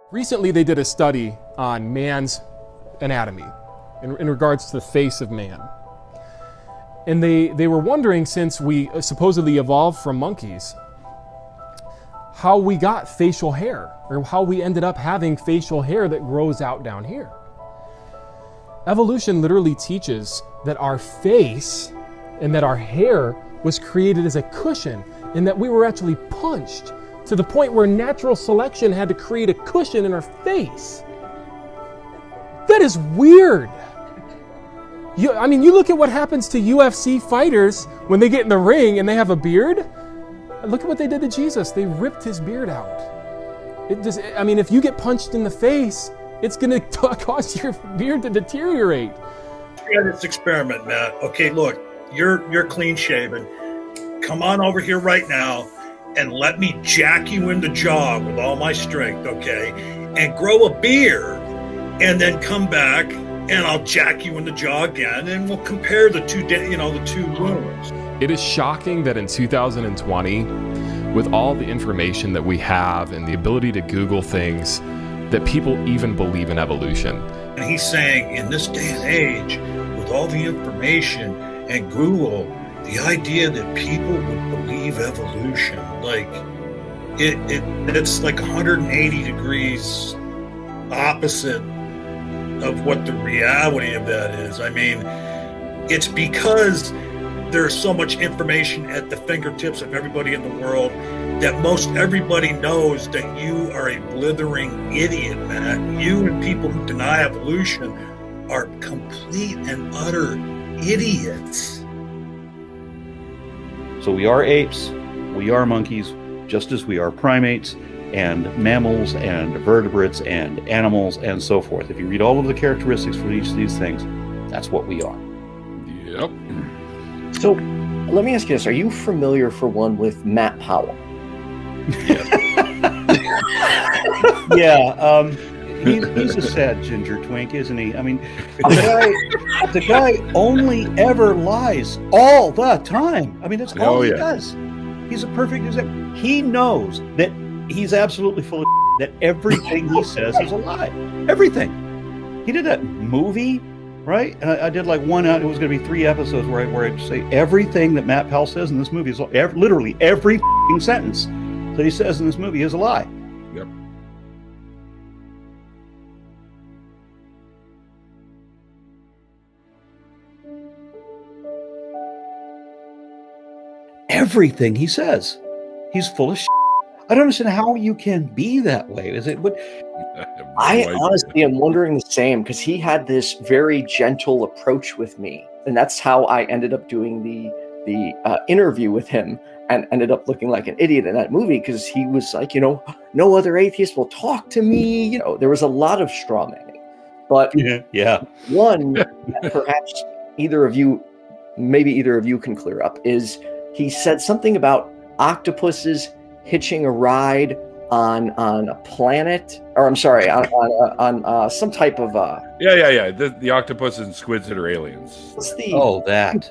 Recently, they did a study on man's anatomy in regards to the face of man. And they were wondering, since we supposedly evolved from monkeys, how we got facial hair, or how we ended up having facial hair that grows out down here. Evolution literally teaches that our face and that our hair was created as a cushion, and that we were actually punched to the point where natural selection had to create a cushion in our face. That is weird. You look at what happens to UFC fighters when they get in the ring and they have a beard. Look at what they did to Jesus. They ripped his beard out. If you get punched in the face, it's going to cause your beard to deteriorate. Try this experiment, Matt. Okay, look, you're clean shaven. Come on over here right now and let me jack you in the jaw with all my strength, okay? And grow a beard, and then come back and I'll jack you in the jaw again, and we'll compare the two wounds. It is shocking that in 2020, with all the information that we have and the ability to Google things, that people even believe in evolution. And he's saying, in this day and age, with all the information and Google, the idea that people would believe evolution, like it's like 180 degrees opposite of what the reality of that is. I mean, it's because there's so much information at the fingertips of everybody in the world that most everybody knows that you are a blithering idiot, man. You and people who deny evolution are complete and utter idiots. So we are apes, we are monkeys, just as we are primates and mammals and vertebrates and animals and so forth. If you read all of the characteristics for each of these things, that's what we are. Yep. So let me ask you this. Are you familiar, for one, with Matt Powell? Yeah. He's a sad ginger twink, isn't he? I mean, the guy only ever lies all the time. I mean, that's all he does. He's a perfect example. He knows that he's absolutely full of that everything he says is a lie. Everything. He did that movie, right? And I did like one out. It was going to be 3 episodes where I say everything that Matt Powell says in this movie is literally every sentence that he says in this movie is a lie. Yep. Everything he says, he's full of shit. I don't understand how you can be that way. Is it? I honestly am wondering the same, because he had this very gentle approach with me, and that's how I ended up doing the interview with him, and ended up looking like an idiot in that movie, because he was like, no other atheist will talk to me. There was a lot of straw manning. But one, perhaps maybe either of you can clear up, is he said something about octopuses hitching a ride on a planet, or I'm sorry, on some type of the octopuses and squids that are aliens. What's the that?